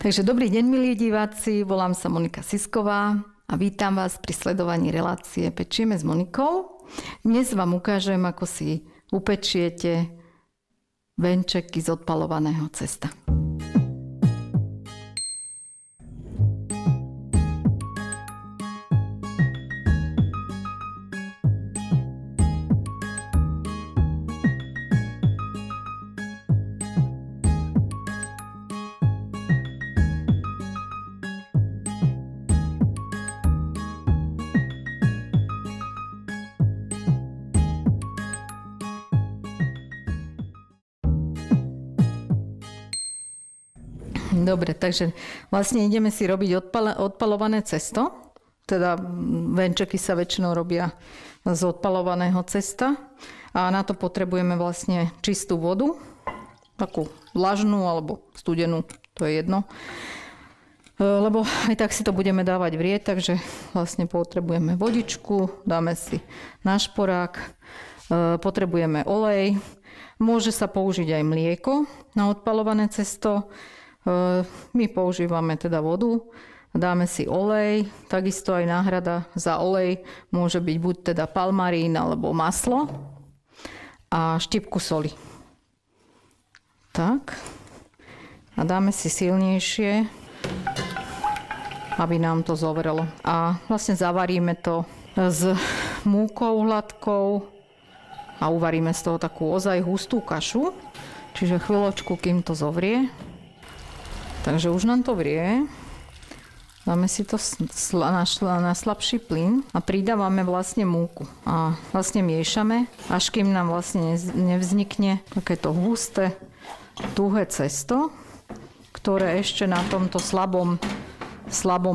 Takže dobrý deň, milí diváci, volám sa Monika Sisková a vítam vás pri sledovaní relácie Pečieme s Monikou. Dnes vám ukážem, ako si upečiete venčeky z odpalovaného cesta. Dobre, takže vlastne ideme si robiť odpalované cesto. Teda venčeky sa väčšinou robia z odpalovaného cesta. A na to potrebujeme vlastne čistú vodu. Takú vlažnú alebo studenú, to je jedno. Lebo aj tak si to budeme dávať vrieť, takže vlastne potrebujeme vodičku, dáme si na šporák, potrebujeme olej. Môže sa použiť aj mlieko na odpalované cesto. My používame teda vodu, dáme si olej, takisto aj náhrada za olej môže byť buď teda palmarín alebo maslo a štipku soli. Tak. A dáme si silnejšie, aby nám to zovrelo. A vlastne zavaríme to s múkou hladkou a uvaríme z toho takú ozaj hustú kašu. Čiže chvíľočku, kým to zovrie. Takže už nám to vrie. Dáme si to na slabší plyn a pridávame vlastne múku. A vlastne miešame, až kým nám vlastne nevznikne takéto husté, tuhé cesto, ktoré ešte na tomto slabom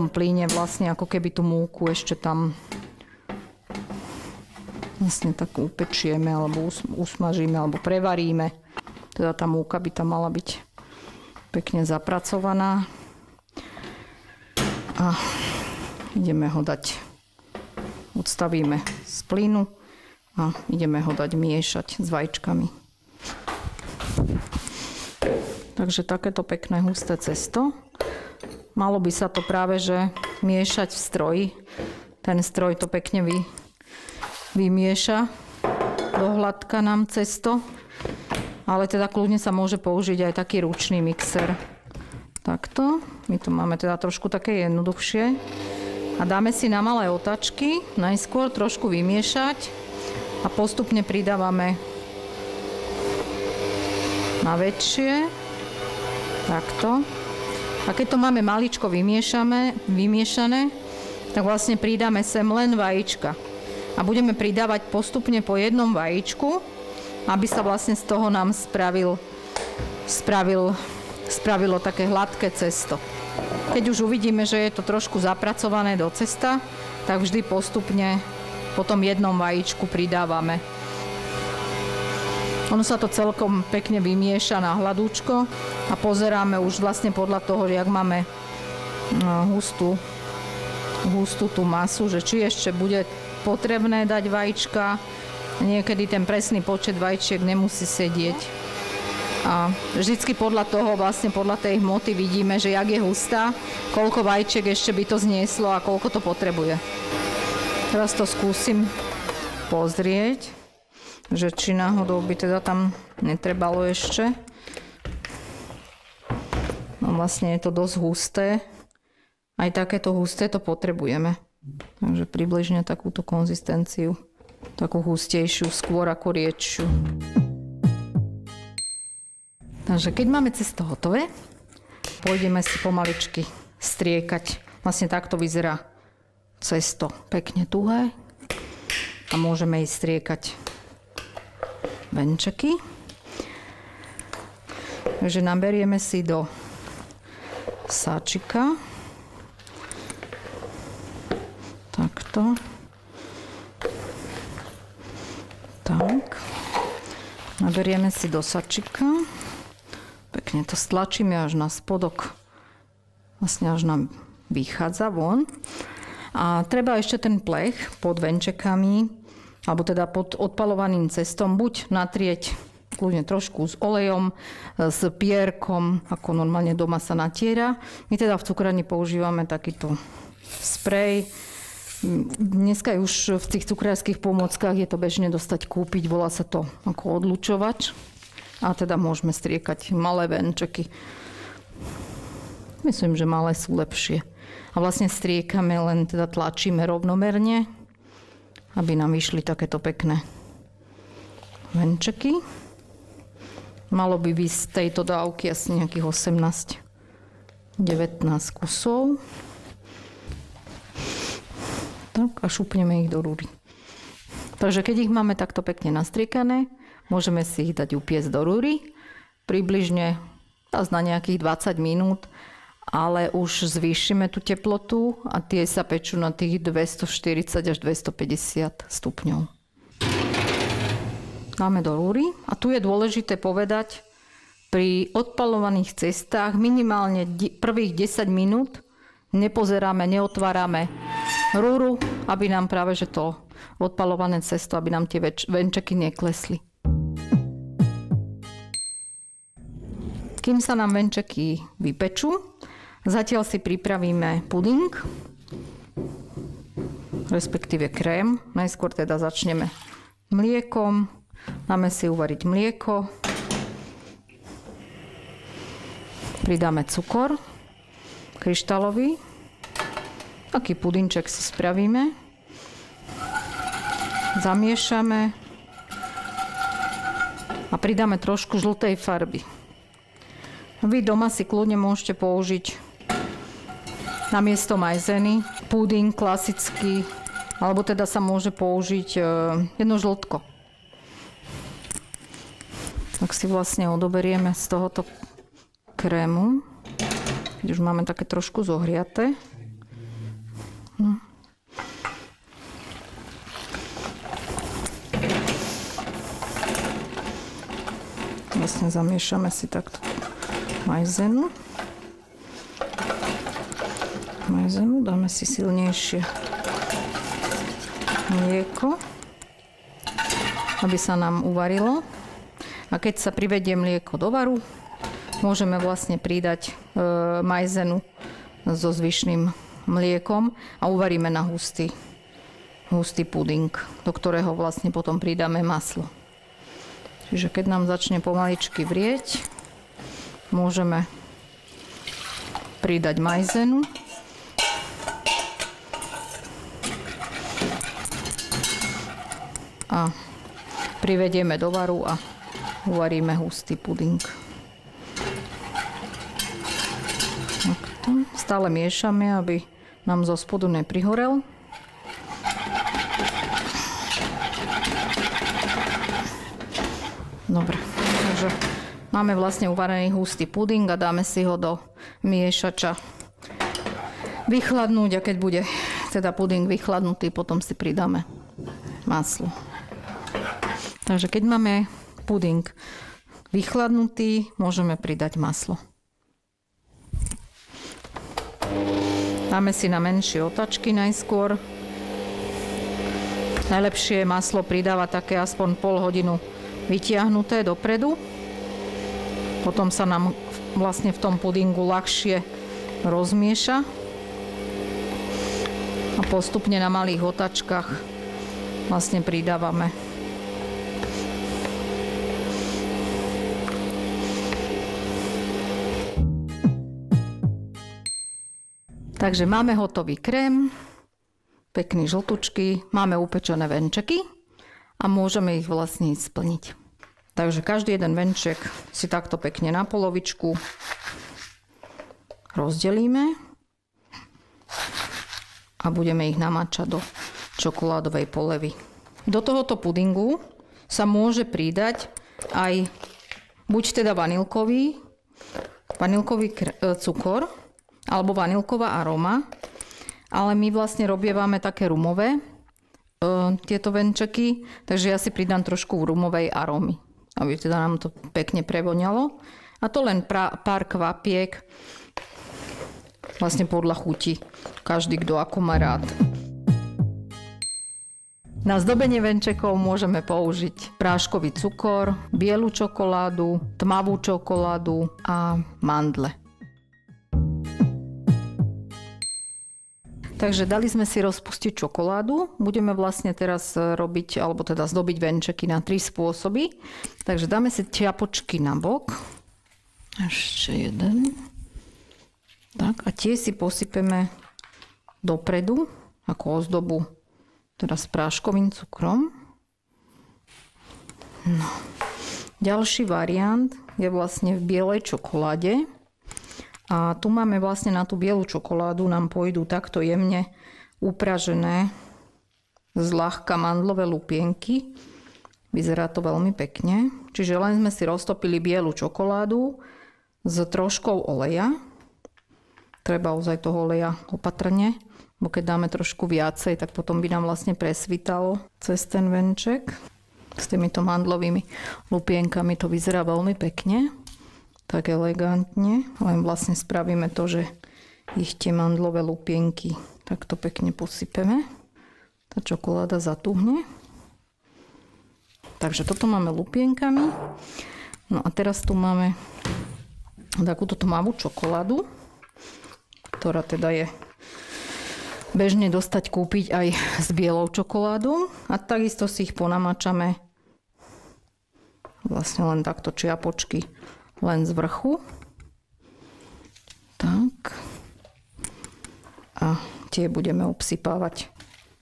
plyne vlastne ako keby tú múku ešte tam vlastne tak upečieme, alebo usmažíme, alebo prevaríme. Teda tá múka by tam mala byť pekne zapracovaná. A ideme ho dať, odstavíme z plynu a ideme ho dať miešať s vajíčkami. Takže takéto pekné husté cesto. Malo by sa to práve že miešať v stroji. Ten stroj to pekne vymieša do hladka nám cesto. Ale teda kľudne sa môže použiť aj taký ručný mixer. Takto. My to máme teda trošku také jednoduchšie. A dáme si na malé otačky, najskôr trošku vymiešať a postupne pridávame na väčšie. Takto. A keď to máme maličko vymiešané, tak vlastne pridáme sem len vajíčka. A budeme pridávať postupne po jednom vajíčku, aby sa vlastne z toho nám spravilo také hladké cesto. Keď už uvidíme, že je to trošku zapracované do cesta, tak vždy postupne po tom jednom vajíčku pridávame. Ono sa to celkom pekne vymieša na hladúčko a pozeráme už vlastne podľa toho, jak máme hustú tú masu, že či ešte bude potrebné dať vajíčka. Niekedy ten presný počet vajíčiek nemusí sedieť. A vždycky podľa toho, vlastne podľa tej hmoty vidíme, že jak je hustá, koľko vajíčiek ešte by to znieslo a koľko to potrebuje. Teraz to skúsim pozrieť, že či náhodou by teda tam netrebalo ešte. No vlastne je to dosť husté. Aj takéto husté to potrebujeme. Takže približne takúto konzistenciu. Takú hustejšiu, skôr ako riedšiu. Takže keď máme cesto hotové, pôjdeme si pomaličky striekať. Vlastne takto vyzerá cesto. Pekne tuhé. A môžeme ísť striekať venčeky. Takže naberieme si do sáčika. Takto. Tak. Naberieme si do sačika. Pekne to stlačíme až na spodok. Vlastne až nám vychádza von. A treba ešte ten plech pod venčekami, alebo teda pod odpalovaným cestom, buď natrieť kľudne trošku s olejom, s pierkom, ako normálne doma sa natiera. My teda v cukrárni používame takýto sprej. Dneska už v tých cukrárskych pomôckach je to bežne dostať kúpiť, volá sa to ako odlučovač. A teda môžeme striekať malé venčeky. Myslím, že malé sú lepšie. A vlastne striekame, len teda tlačíme rovnomerne, aby nám vyšli takéto pekné venčeky. Malo by vysť z tejto dávky asi nejakých 18-19 kusov. Tak a šupneme ich do rúry. Takže keď ich máme takto pekne nastriekané, môžeme si ich dať upiecť do rúry. Približne na nejakých 20 minút, ale už zvýšime tú teplotu a tie sa pečú na tých 240 až 250 stupňov. Dáme do rúry a tu je dôležité povedať, pri odpalovaných cestách minimálne prvých 10 minút nepozeráme, neotvárame rúru, aby nám práve že to odpalované cesto, aby nám tie venčeky neklesli. Kým sa nám venčeky vypečú, zatiaľ si pripravíme puding, respektíve krém. Najskôr teda začneme mliekom, dáme si uvariť mlieko, pridáme cukor kryštálový, taký pudinček si spravíme, zamiešame a pridáme trošku žltej farby. Vy doma si kľudne môžete použiť namiesto majzeny puding klasický, alebo teda sa môže použiť jedno žltko. Tak si vlastne odoberieme z tohoto krému, keď už máme také trošku zohriaté. No. Vlastne zamiešame si takto majzenu. Dáme si silnejšie mlieko, aby sa nám uvarilo. A keď sa privedie mlieko do varu, môžeme vlastne pridať majzenu so zvyšným mliekom a uvaríme na hustý puding, do ktorého vlastne potom pridáme maslo. Čiže keď nám začne pomaličky vrieť, môžeme pridať majzenu. A privedieme do varu a uvaríme hustý puding. Stále miešame, aby nám zo spodu neprihorel. Dobre, takže máme vlastne uvarený hustý puding a dáme si ho do miešača vychladnúť a keď bude teda puding vychladnutý, potom si pridáme maslo. Takže keď máme puding vychladnutý, môžeme pridať maslo. Dáme si na menšie otačky najskôr. Najlepšie je maslo pridávať také aspoň pol hodinu vytiahnuté dopredu. Potom sa nám vlastne v tom pudingu ľahšie rozmieša. A postupne na malých otačkách vlastne pridávame. Takže máme hotový krém, pekný žltučky, máme upečené venčeky a môžeme ich vlastne splniť. Takže každý jeden venček si takto pekne na polovičku rozdelíme a budeme ich namáčať do čokoládovej polevy. Do tohoto pudingu sa môže pridať aj buď teda vanilkový cukor, alebo vanilková aroma, ale my vlastne robievame také rumové tieto venčeky, takže ja si pridám trošku rumovej arómy, aby teda nám to pekne prevoňalo. A to len pár kvapiek, vlastne podľa chuti, každý kto ako má rád. Na zdobenie venčekov môžeme použiť práškový cukor, bielu čokoládu, tmavú čokoládu a mandle. Takže dali sme si rozpustiť čokoládu. Budeme vlastne teraz robiť, alebo teda zdobiť venčeky na 3 spôsoby. Takže dáme si čiapočky na bok. Ešte jeden. Tak, a tie si posypeme dopredu, ako ozdobu, teda s práškovým cukrom. No. Ďalší variant je vlastne v bielej čokoláde. A tu máme vlastne na tú bielu čokoládu, nám pôjdu takto jemne upražené zľahka mandlové lupienky. Vyzerá to veľmi pekne. Čiže len sme si roztopili bielu čokoládu s troškou oleja. Treba ozaj toho oleja opatrne, bo keď dáme trošku viacej, tak potom by nám vlastne presvítalo cez ten venček. S týmito mandlovými lupienkami to vyzerá veľmi pekne. Tak elegantne, len vlastne spravíme to, že ich tie mandlové lupienky takto pekne posypeme. Tá čokoláda zatuhne. Takže toto máme lupienkami. No a teraz tu máme takúto tmavú čokoládu, ktorá teda je bežne dostať kúpiť aj s bielou čokoládou. A takisto si ich ponamačame vlastne len takto čiapočky len z vrchu. Tak. A tie budeme obsypávať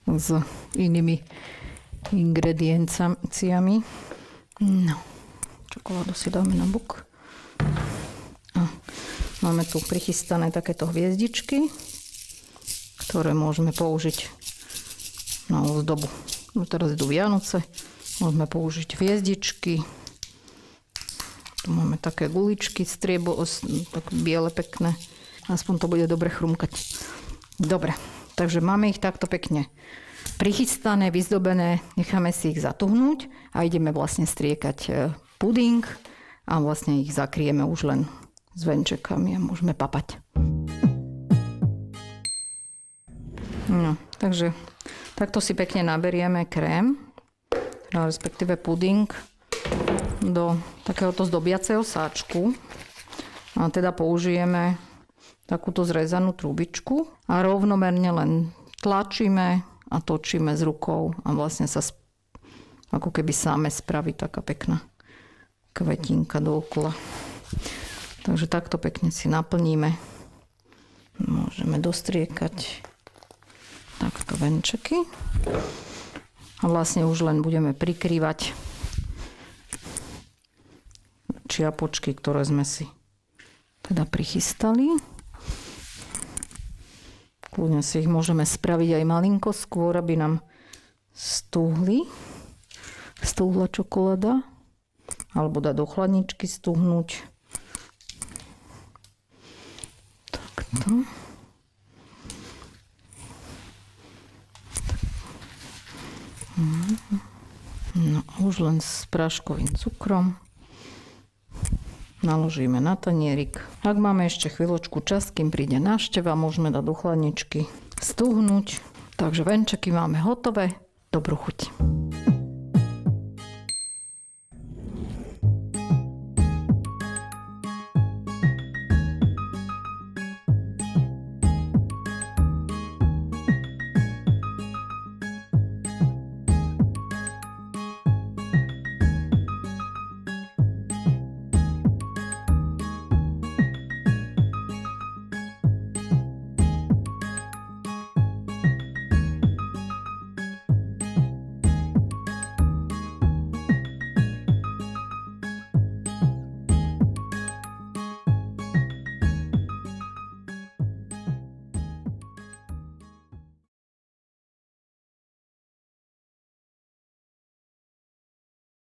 s inými ingredienciami. No. Čokoládu si dáme na bok. A máme tu prichystané takéto hviezdičky, ktoré môžeme použiť na ozdobu. No teraz idú Vianoce. Môžeme použiť hviezdičky. Tu máme také guličky, striebo, tak biele, pekné. Aspoň to bude dobre chrumkať. Dobre, takže máme ich takto pekne prichystané, vyzdobené. Necháme si ich zatuhnúť a ideme vlastne striekať puding a vlastne ich zakrieme už len s venčekami a môžeme papať. No, takže takto si pekne naberieme krém, respektíve puding, do takéhoto zdobiaceho sáčku. A teda použijeme takúto zrezanú trubičku a rovnomerne len tlačíme a točíme s rukou a vlastne sa ako keby sáme spraví taká pekná kvetinka dookola. Takže takto pekne si naplníme. Môžeme dostriekať takto venčeky a vlastne už len budeme prikrývať čiapočky, ktoré sme si teda prichystali. Kľudne si ich môžeme spraviť aj malinko skôr, aby nám stúhla čokoláda, alebo dať do chladničky stuhnúť. Takto. No, už len s práškovým cukrom naložíme na tanierik. Ak máme ešte chvíľočku čas, kým príde návšteva, môžeme dať do chladničky stuhnúť. Takže venčeky máme hotové. Dobrú chuť.